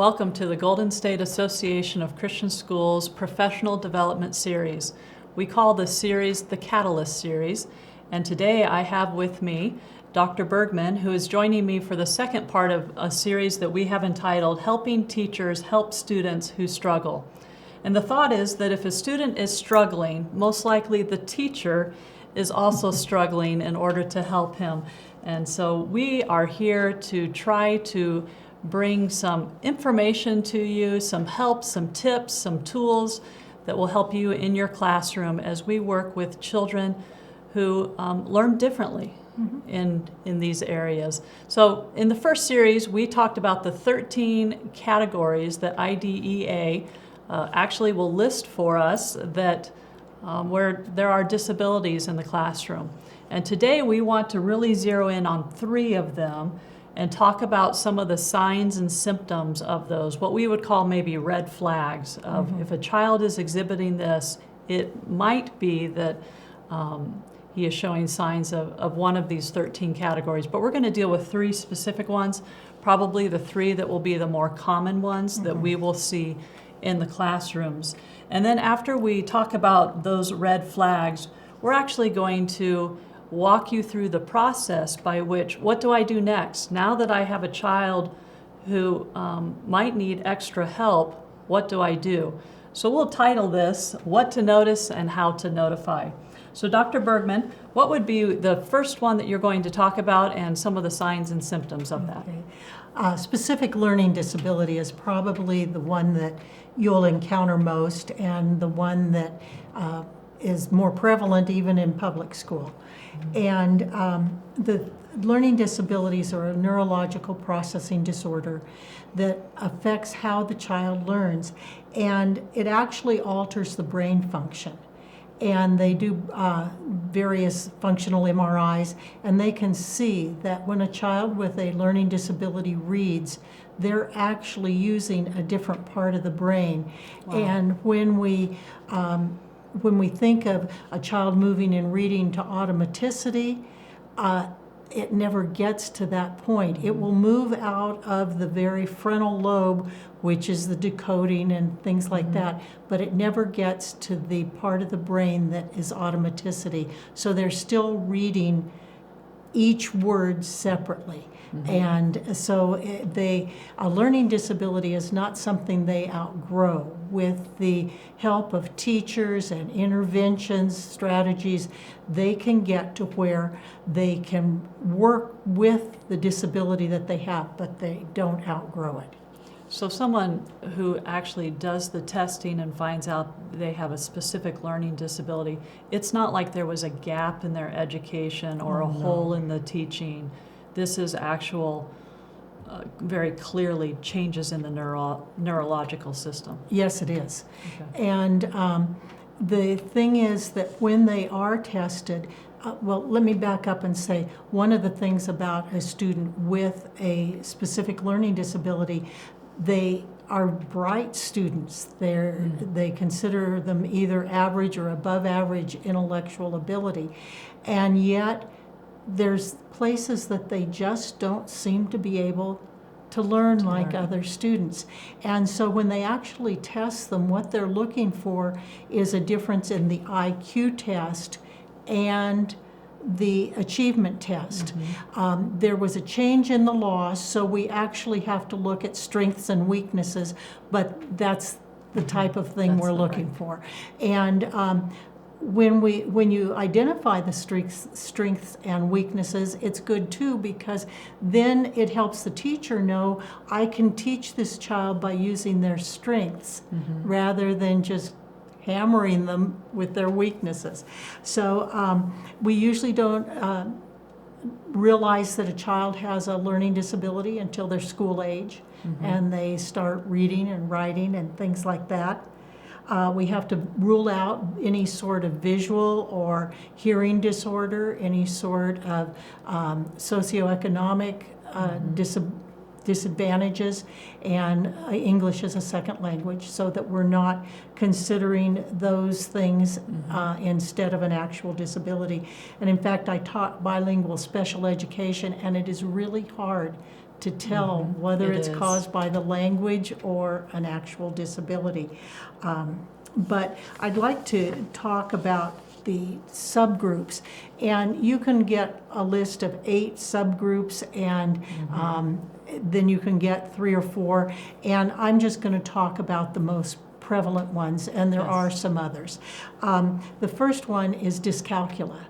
Welcome to the Golden State Association of Christian Schools Professional Development Series. We call this series the Catalyst Series, and today I have with me Dr. Bergman, who is joining me for the second part of a series that we have entitled Helping Teachers Help Students Who Struggle. And the thought is that if a student is struggling, most likely the teacher is also struggling in order to help him. And so we are here to try to bring some information to you, some help, some tips, some tools that will help you in your classroom as we work with children who learn differently in these areas. So in the first series, we talked about the 13 categories that IDEA actually will list for us that where there are disabilities in the classroom. And today we want to really zero in on 3 of them and talk about some of the signs and symptoms of those, what we would call maybe red flags of if a child is exhibiting this, it might be that he is showing signs of one of these 13 categories. But we're going to deal with 3 specific ones, probably the 3 that will be the more common ones that we will see in the classrooms. And then after we talk about those red flags, we're actually going to walk you through the process by which, what do I do next? Now that I have a child who might need extra help, what do I do? So we'll title this, What to Notice and How to Notify. So Dr. Bergman, what would be the first one that you're going to talk about and some of the signs and symptoms of that? Okay. Specific learning disability is probably the one that you'll encounter most and the one that is more prevalent even in public school. And the learning disabilities are a neurological processing disorder that affects how the child learns, and it actually alters the brain function. And they do various functional MRIs, and they can see that when a child with a learning disability reads, they're actually using a different part of the brain. Wow. And when we think of a child moving and reading to automaticity, it never gets to that point. It will move out of the very frontal lobe, which is the decoding and things like that, but it never gets to the part of the brain that is automaticity. So they're still reading each word separately. And so a learning disability is not something they outgrow. With the help of teachers and interventions, strategies, they can get to where they can work with the disability that they have, but they don't outgrow it. So someone who actually does the testing and finds out they have a specific learning disability, it's not like there was a gap in their education or a hole in the teaching. This is actual, very clearly changes in the neurological system. Yes, it is. Okay. And the thing is that when they are tested, well, let me back up and say, one of the things about a student with a specific learning disability, they are bright students. They consider them either average or above average intellectual ability, and yet there's places that they just don't seem to be able to learn like other students. And so when they actually test them, what they're looking for is a difference in the IQ test and the achievement test. There was a change in the law, so we actually have to look at strengths and weaknesses, but that's the type of thing we're looking for. And when you identify the strengths and weaknesses, it's good too, because then it helps the teacher know, I can teach this child by using their strengths rather than just hammering them with their weaknesses. So we usually don't realize that a child has a learning disability until they're school age and they start reading and writing and things like that. We have to rule out any sort of visual or hearing disorder, any sort of socioeconomic disadvantages, and English as a second language, so that we're not considering those things instead of an actual disability. And in fact, I taught bilingual special education, and it is really hard to tell whether It it's is. caused by the language or an actual disability. But I'd like to talk about the subgroups, and you can get a list of 8 subgroups, and then you can get 3 or 4, and I'm just going to talk about the most prevalent ones, and there Yes. are some others. The first one is dyscalcula,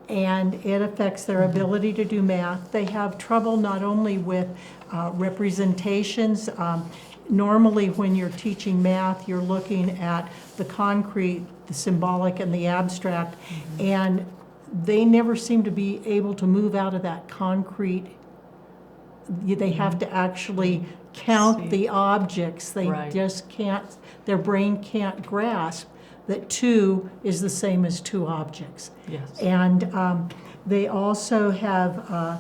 and it affects their ability to do math. They have trouble not only with representations. Normally when you're teaching math, you're looking at the concrete, the symbolic, and the abstract, and they never seem to be able to move out of that concrete. They have to actually count See. the objects. They Right. just can't, their brain can't grasp that 2 is the same as 2 objects. Yes. And they also have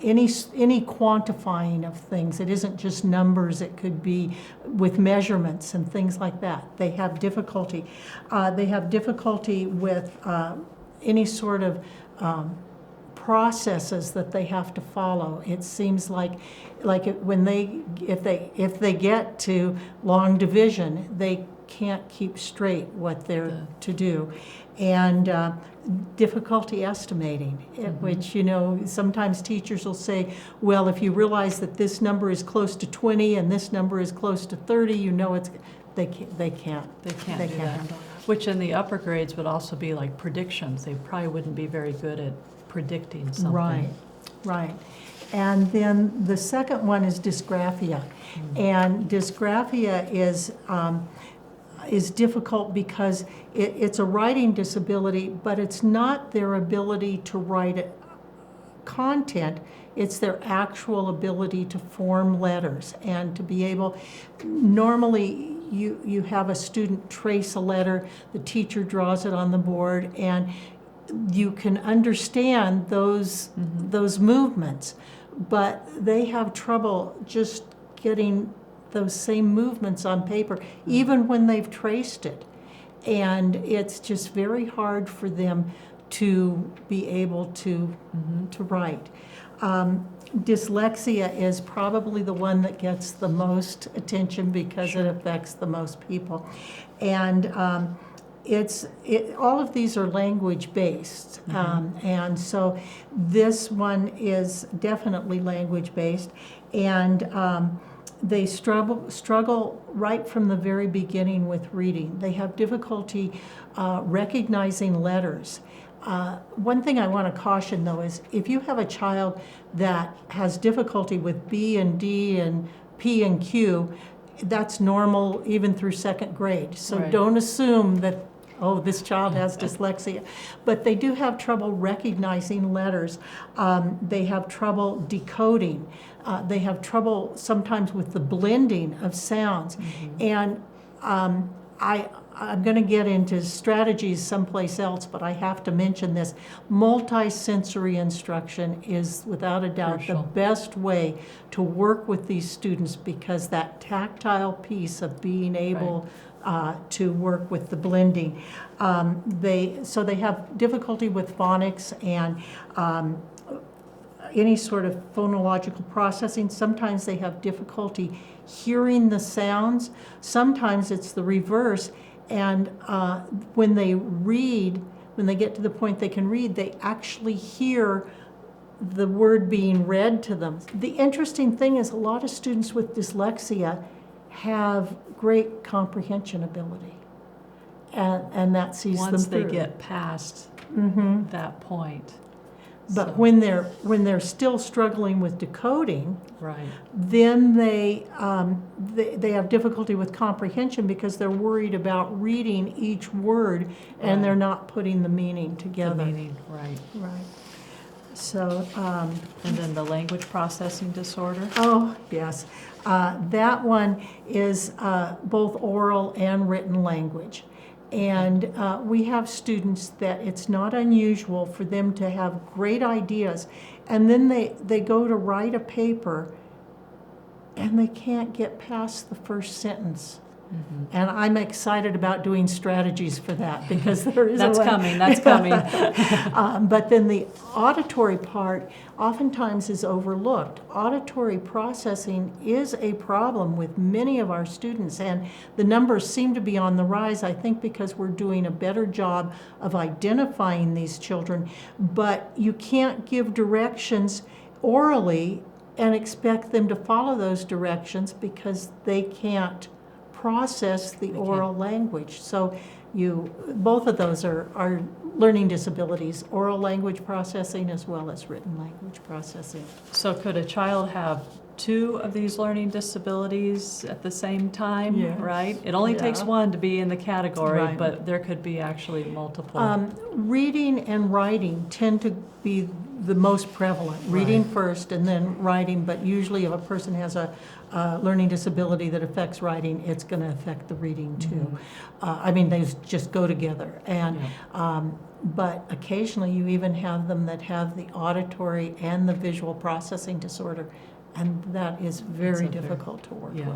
any quantifying of things. It isn't just numbers, it could be with measurements and things like that. They have difficulty. They have difficulty with any sort of processes that they have to follow. It seems like if they get to long division, they can't keep straight what they're to do. And difficulty estimating, which, sometimes teachers will say, well, if you realize that this number is close to 20 and this number is close to 30, they can't They can't do that. handle that. Which in the upper grades would also be like predictions. They probably wouldn't be very good at predicting something. Right. And then the second one is dysgraphia. And dysgraphia is difficult because it's a writing disability, but it's not their ability to write content, it's their actual ability to form letters and to be able, normally you have a student trace a letter, the teacher draws it on the board, and you can understand those movements, but they have trouble just getting those same movements on paper, even when they've traced it. And it's just very hard for them to be able to write. Dyslexia is probably the one that gets the most attention because it affects the most people. And all of these are language-based. And so this one is definitely language-based. And they struggle right from the very beginning with reading. They have difficulty recognizing letters. One thing I want to caution, though, is if you have a child that has difficulty with B and D and P and Q, that's normal even through 2nd grade. So Right. don't assume that, oh, this child has dyslexia. But they do have trouble recognizing letters. They have trouble decoding. They have trouble sometimes with the blending of sounds. And I'm going to get into strategies someplace else, but I have to mention this. Multisensory instruction is, without a doubt, Crucial. the best way to work with these students, because that tactile piece of being able to work with the blending. So they have difficulty with phonics and any sort of phonological processing. Sometimes they have difficulty hearing the sounds. Sometimes it's the reverse. And when they read, when they get to the point they can read, they actually hear the word being read to them. The interesting thing is a lot of students with dyslexia have great comprehension ability. And that sees Once them they through. get past that point. But So, when they're still struggling with decoding, right. then they have difficulty with comprehension because they're worried about reading each word and Right. they're not putting the meaning together. The meaning, right. Right. So, And then the language processing disorder. oh, yes. That one is both oral and written language. And we have students that it's not unusual for them to have great ideas, and then they go to write a paper and they can't get past the first sentence. And I'm excited about doing strategies for that because there is That's a way. coming, that's coming. But then the auditory part oftentimes is overlooked. Auditory processing is a problem with many of our students, and the numbers seem to be on the rise, I think, because we're doing a better job of identifying these children. But you can't give directions orally and expect them to follow those directions because they can't process the oral language. So both of those are learning disabilities, oral language processing as well as written language processing. So could a child have two of these learning disabilities at the same time, Yes. right? It only takes Yeah. one to be in the category, Right. but there could be actually multiple. Reading and writing tend to be the most prevalent. Reading Right. first and then writing, but usually if a person has a learning disability that affects writing, it's going to affect the reading too. I mean, they just go together. And but occasionally you even have them that have the auditory and the visual processing disorder, and that is very difficult to work with.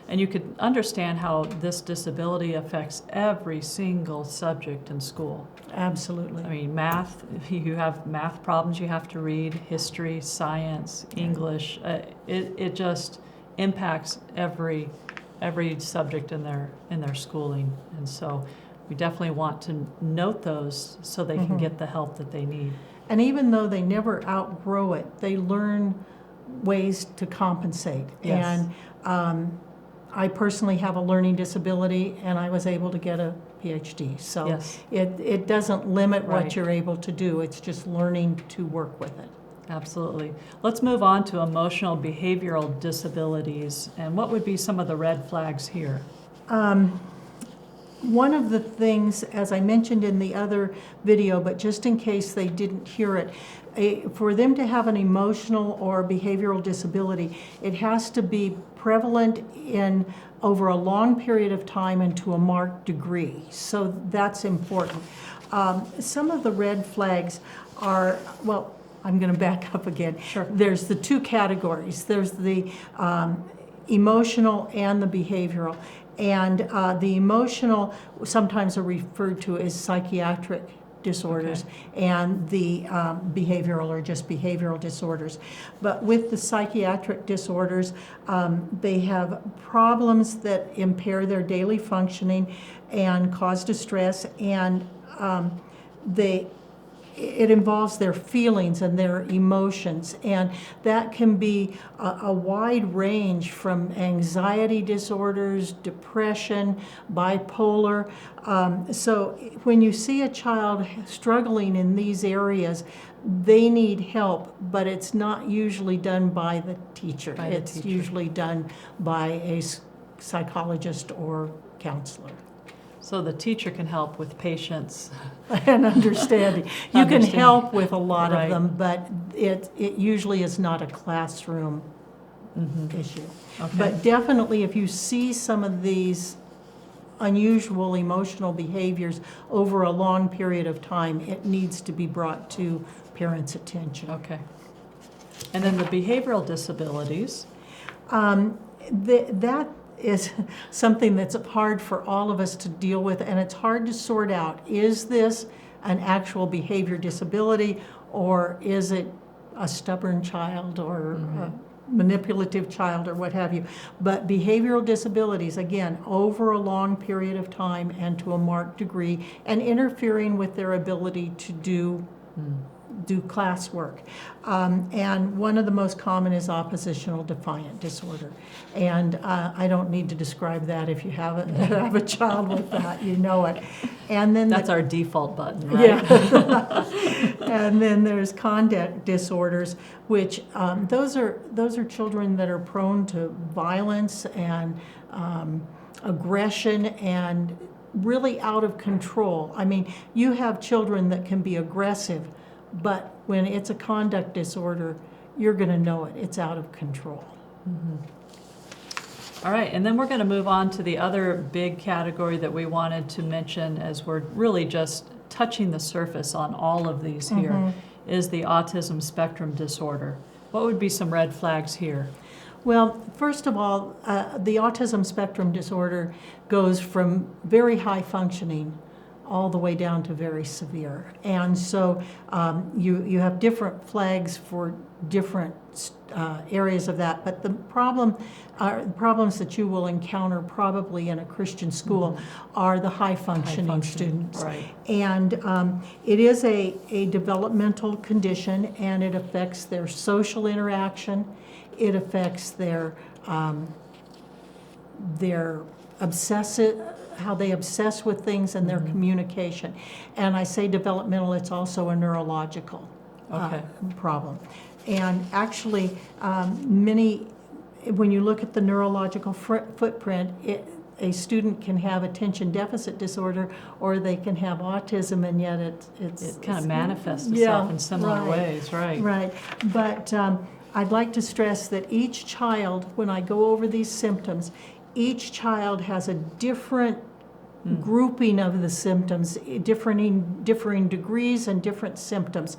And you could understand how this disability affects every single subject in school. Absolutely. I mean, math, if you have math problems you have to read, history, science, English, it just impacts every subject in their schooling. And so we definitely want to note those so they can get the help that they need. And even though they never outgrow it, they learn ways to compensate. Yes. And I personally have a learning disability, and I was able to get a PhD. So Yes. it doesn't limit Right. what you're able to do. It's just learning to work with it. Absolutely. Let's move on to emotional behavioral disabilities. And what would be some of the red flags here? One of the things, as I mentioned in the other video, but just in case they didn't hear it, for them to have an emotional or behavioral disability, it has to be prevalent in over a long period of time and to a marked degree. So that's important. Some of the red flags are, well, I'm going to back up again. Sure. There's the two categories. There's the emotional and the behavioral. And the emotional sometimes are referred to as psychiatric disorders, and the behavioral are just behavioral disorders. But with the psychiatric disorders, they have problems that impair their daily functioning and cause distress, and it involves their feelings and their emotions, and that can be a wide range from anxiety disorders, depression, bipolar. So when you see a child struggling in these areas, they need help, but it's not usually done by the teacher. It's usually done by a psychologist or counselor. So the teacher can help with patience. And understanding. You can help with a lot Right. of them, but it usually is not a classroom issue. Okay. But definitely if you see some of these unusual emotional behaviors over a long period of time, it needs to be brought to parents' attention. Okay. And then the behavioral disabilities. That is something that's hard for all of us to deal with, and it's hard to sort out. Is this an actual behavior disability, or is it a stubborn child or a manipulative child or what have you? But behavioral disabilities, again, over a long period of time and to a marked degree, and interfering with their ability to do classwork. And one of the most common is oppositional defiant disorder. And I don't need to describe that. If you have a child with that, you know it. And then That's our default button, right? Yeah. And then there's conduct disorders, which those are children that are prone to violence and aggression and really out of control. I mean, you have children that can be aggressive, but when it's a conduct disorder, you're going to know it. It's out of control. All right, and then we're going to move on to the other big category that we wanted to mention, as we're really just touching the surface on all of these here, is the autism spectrum disorder. What would be some red flags here? Well, first of all, the autism spectrum disorder goes from very high functioning all the way down to very severe. And so you have different flags for different areas of that. But the problems that you will encounter probably in a Christian school are the high functioning students. Right. And it is a developmental condition, and it affects their social interaction. It affects their obsessive, how they obsess with things, and their communication. And I say developmental, it's also a neurological problem. And actually, when you look at the neurological footprint, a student can have attention deficit disorder, or they can have autism, and yet it kind of manifests itself in similar ways, right? Right. But I'd like to stress that each child, when I go over these symptoms, each child has a different grouping of the symptoms, differing degrees and different symptoms.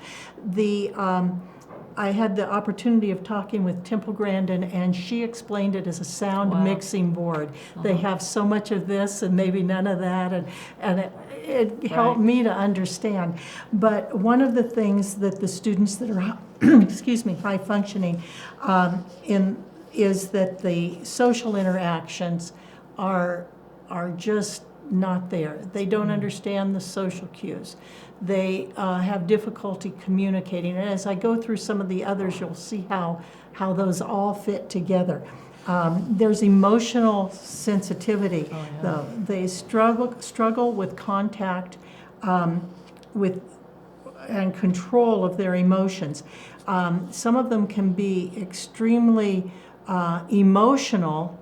I had the opportunity of talking with Temple Grandin, and she explained it as a sound mixing board. They have so much of this and maybe none of that, and it helped me to understand. But one of the things that the students that are high functioning is that the social interactions are just not there. They don't understand the social cues. They have difficulty communicating. And as I go through some of the others, you'll see how those all fit together. There's emotional sensitivity, though. They struggle with contact with and control of their emotions. Some of them can be extremely emotional,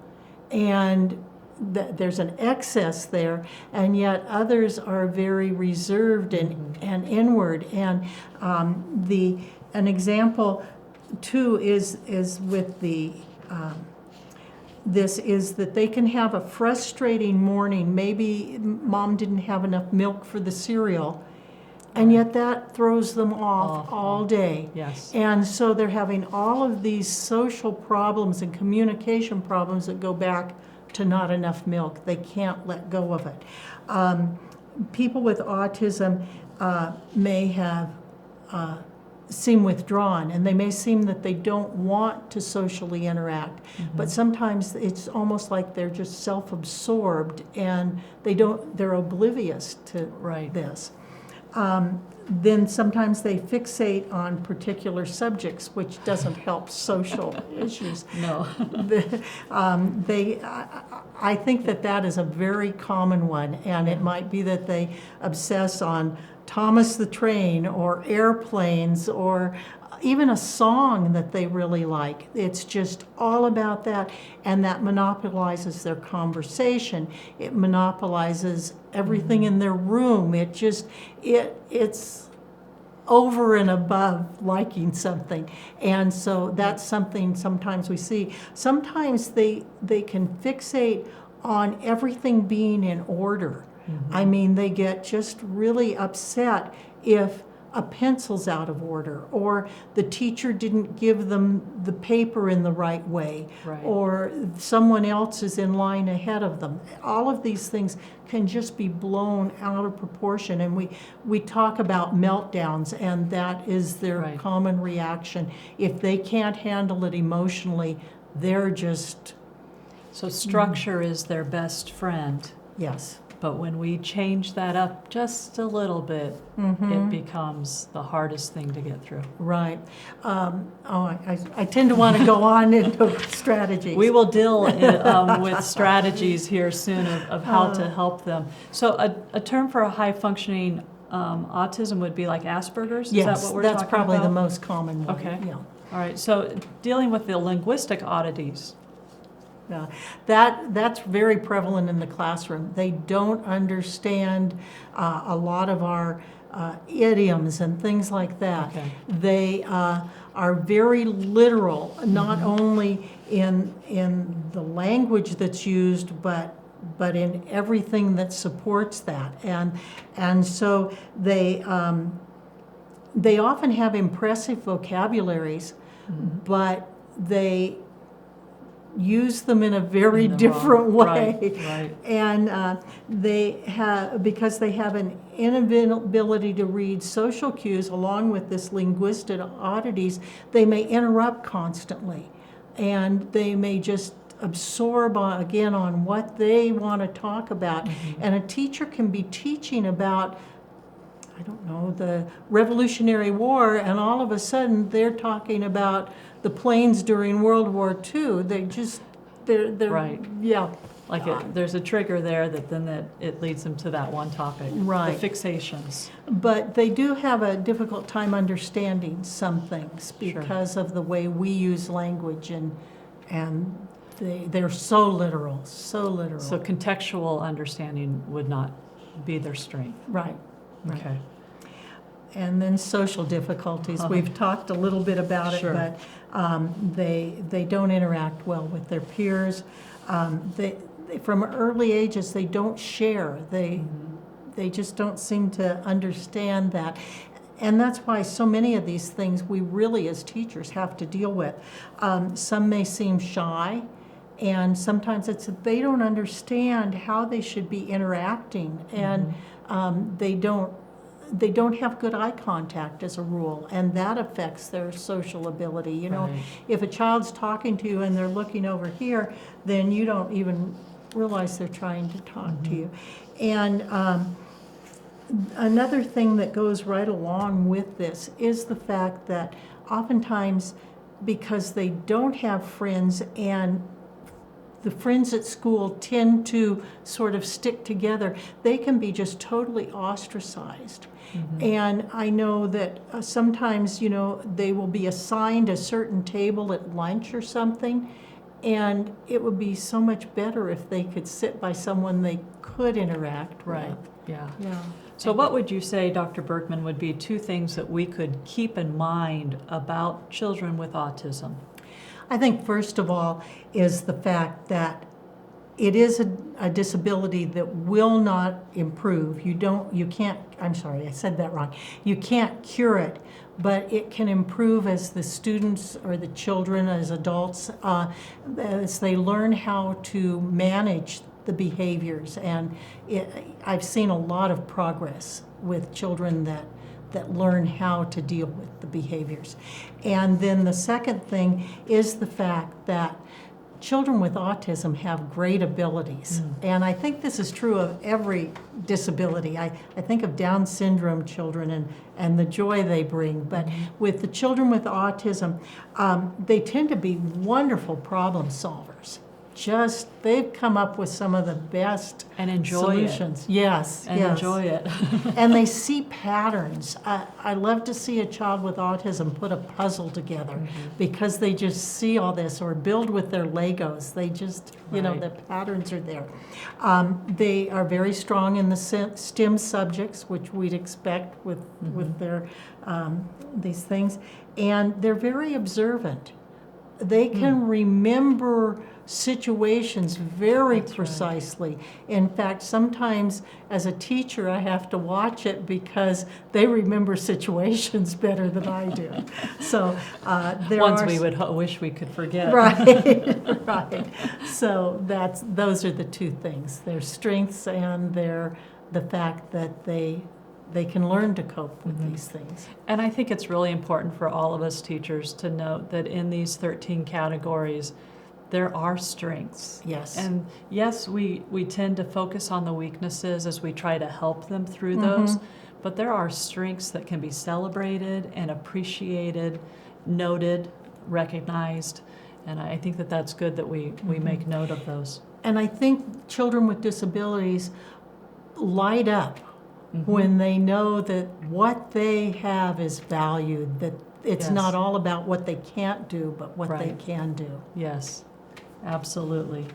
and there's an excess there, and yet others are very reserved and inward. And an example too is with this is that they can have a frustrating morning. Maybe mom didn't have enough milk for the cereal, and yet that throws them off all day. Yes. And so they're having all of these social problems and communication problems that go back to not enough milk. They can't let go of it. People with autism may have seem withdrawn, and they may seem that they don't want to socially interact, but sometimes it's almost like they're just self-absorbed, and they're oblivious to this. Then sometimes they fixate on particular subjects, which doesn't help social issues. No. I think that is a very common one, and it might be that they obsess on Thomas the Train or airplanes or even a song that they really like. It's just all about that, and that monopolizes their conversation. It monopolizes everything in their room. It's over and above liking something. And so that's something sometimes we see. Sometimes they can fixate on everything being in order. I mean, they get just really upset if a pencil's out of order, or the teacher didn't give them the paper in the right way, or someone else is in line ahead of them. All of these things can just be blown out of proportion, and we talk about meltdowns, and that is their common reaction. If they can't handle it emotionally, they're just... So structure is their best friend. Yes. But when we change that up just a little bit, it becomes the hardest thing to get through. Right. I tend to want to go on into strategies. We will deal with strategies here soon of how to help them. So a term for a high-functioning autism would be like Asperger's? Yes, is that what we're talking about? that's probably the most common one. Okay. Yeah. All right. So dealing with the linguistic oddities. That's very prevalent in the classroom. They don't understand a lot of our idioms and things like that. Okay. They are very literal, not only in the language that's used, but in everything that supports that. And so they often have impressive vocabularies, but they use them in a very In the different wrong- way. right. And because they have an inability to read social cues along with this linguistic oddities, they may interrupt constantly. And they may just absorb again on what they want to talk about. Mm-hmm. And a teacher can be teaching about, I don't know, the Revolutionary War, and all of a sudden they're talking about the planes during World War II. They're Right. yeah. Like there's a trigger there that it leads them to that one topic. Right. The fixations. But they do have a difficult time understanding some things because of the way we use language, and they're so literal. So contextual understanding would not be their strength. Right. Okay. And then social difficulties. We've talked a little bit about it, Sure. but they don't interact well with their peers. From early ages, they don't share. They just don't seem to understand that. And that's why so many of these things we really, as teachers, have to deal with. Some may seem shy, and sometimes it's that they don't understand how they should be interacting, and they don't have good eye contact as a rule, and that affects their social ability. You know, Right. if a child's talking to you and they're looking over here, then you don't even realize they're trying to talk to you. And another thing that goes right along with this is the fact that oftentimes, because they don't have friends, and the friends at school tend to sort of stick together, they can be just totally ostracized. And I know that sometimes, you know, they will be assigned a certain table at lunch or something, and it would be so much better if they could sit by someone they could interact Right. with. Yeah. Yeah. So what would you say, Dr. Bergman, would be two things that we could keep in mind about children with autism? I think first of all is the fact that it is a disability that will not improve. You can't, I'm sorry, I said that wrong. You can't cure it, but it can improve as the students or the children, as adults, as they learn how to manage the behaviors. And I've seen a lot of progress with children that learn how to deal with the behaviors. And then the second thing is the fact that children with autism have great abilities. And I think this is true of every disability. I think of Down syndrome children and the joy they bring. But with the children with autism, they tend to be wonderful problem solvers. They've come up with some of the best And enjoy solutions. it. Yes, And yes. enjoy it. And they see patterns. I love to see a child with autism put a puzzle together because they just see all this, or build with their Legos. They just, you know, Right. the patterns are there. They are very strong in the STEM subjects, which we'd expect with their these things. And they're very observant. They can remember situations very precisely. In fact, sometimes as a teacher, I have to watch it because they remember situations better than I do. So there Ones are we would wish we could forget. right, right. So those are the two things: their strengths and the fact that they can learn to cope with these things. And I think it's really important for all of us teachers to note that in these 13 categories, there are strengths. Yes. And yes, we tend to focus on the weaknesses as we try to help them through those, but there are strengths that can be celebrated and appreciated, noted, recognized, and I think that that's good that we make note of those. And I think children with disabilities light up when they know that what they have is valued, that it's Yes. not all about what they can't do, but what they Right. can do. Yes, absolutely.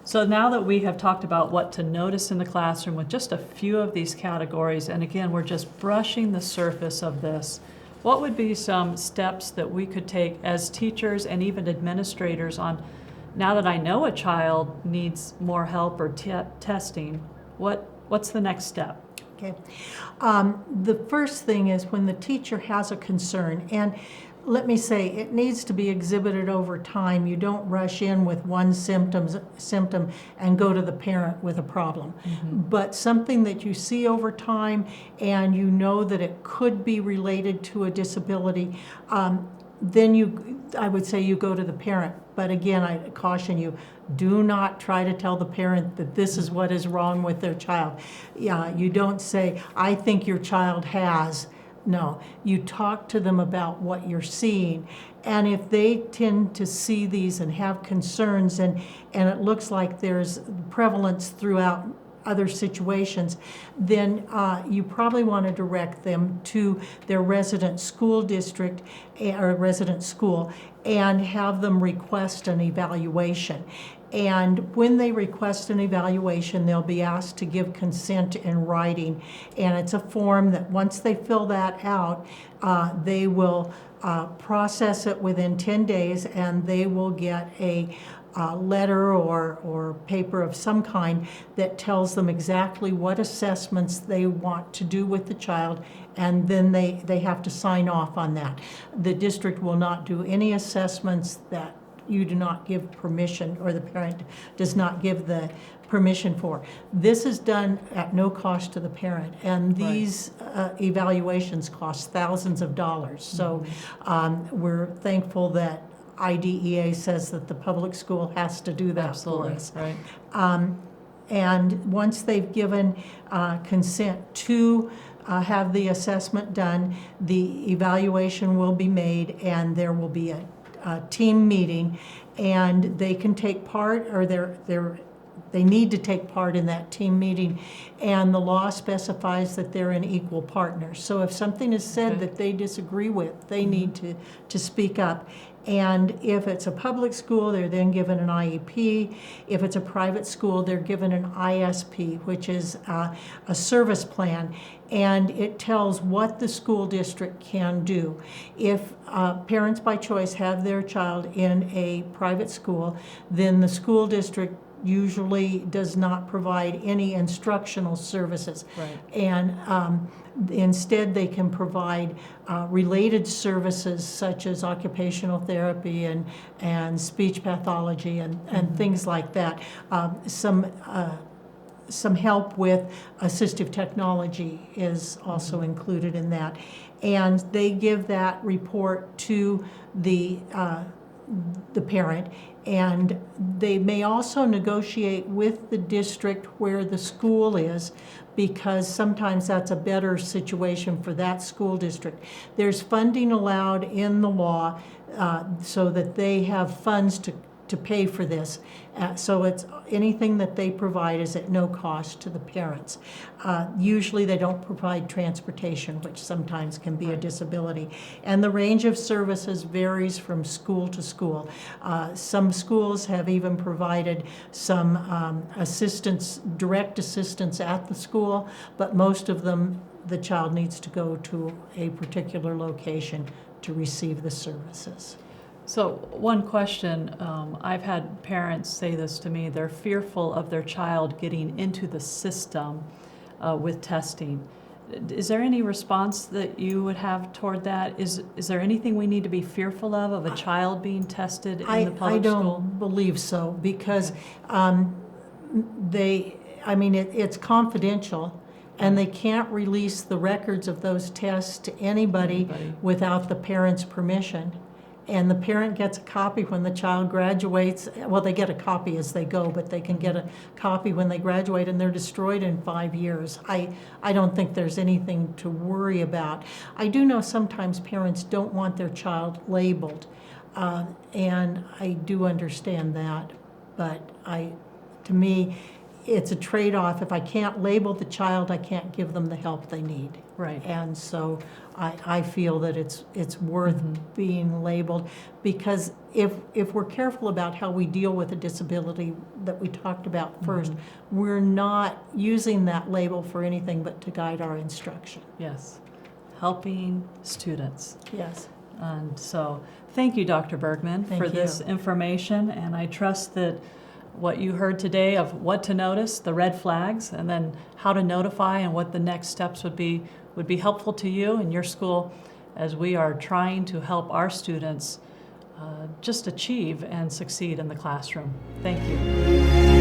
So now that we have talked about what to notice in the classroom with just a few of these categories, and again, we're just brushing the surface of this, what would be some steps that we could take as teachers and even administrators on, now that I know a child needs more help or testing, what's the next step? Okay. The first thing is when the teacher has a concern, and let me say, it needs to be exhibited over time. You don't rush in with one symptom and go to the parent with a problem. But something that you see over time and you know that it could be related to a disability, then I would say you go to the parent. But again, I caution you, do not try to tell the parent that this is what is wrong with their child. Yeah, you don't say, I think your child has. No, you talk to them about what you're seeing. And if they tend to see these and have concerns, and it looks like there's prevalence throughout other situations, then you probably want to direct them to their resident school district or resident school and have them request an evaluation. And when they request an evaluation, they'll be asked to give consent in writing. And it's a form that once they fill that out, they will process it within 10 days, and they will get a letter or paper of some kind that tells them exactly what assessments they want to do with the child, and then they have to sign off on that. The district will not do any assessments that you do not give permission, or the parent does not give the permission for. This is done at no cost to the parent, and these evaluations cost thousands of dollars. So we're thankful that IDEA says that the public school has to do that for us. Right. And once they've given consent to have the assessment done, the evaluation will be made, and there will be a team meeting, and they can take part, or they need to take part in that team meeting, and the law specifies that they're an equal partner. So if something is said that they disagree with, they need to speak up. And if it's a public school, they're then given an IEP. If it's a private school, they're given an ISP, which is a service plan, and it tells what the school district can do. If parents by choice have their child in a private school, then the school district usually does not provide any instructional services. Right. And instead they can provide related services such as occupational therapy and speech pathology and things like that. Some help with assistive technology is also included in that. And they give that report to the parent, and they may also negotiate with the district where the school is, because sometimes that's a better situation for that school district. There's funding allowed in the law so that they have funds to pay for this. So it's anything that they provide is at no cost to the parents. Usually they don't provide transportation, which sometimes can be a disability. And the range of services varies from school to school. Some schools have even provided some assistance, direct assistance at the school, but most of them, the child needs to go to a particular location to receive the services. So one question, I've had parents say this to me, they're fearful of their child getting into the system with testing. Is there any response that you would have toward that? Is there anything we need to be fearful of a child being tested in the public school? I don't believe so, because it's confidential, and they can't release the records of those tests to anybody without the parent's permission. And the parent gets a copy when the child graduates. Well, they get a copy as they go, but they can get a copy when they graduate, and they're destroyed in 5 years. I don't think there's anything to worry about. I do know sometimes parents don't want their child labeled, and I do understand that. But to me, it's a trade-off. If I can't label the child, I can't give them the help they need. Right. And so I feel that it's worth being labeled, because if we're careful about how we deal with a disability that we talked about first, we're not using that label for anything but to guide our instruction. Yes, helping students. Yes. And so thank you, Dr. Bergman, for this information, and I trust that what you heard today of what to notice, the red flags, and then how to notify and what the next steps would be helpful to you and your school as we are trying to help our students just achieve and succeed in the classroom. Thank you.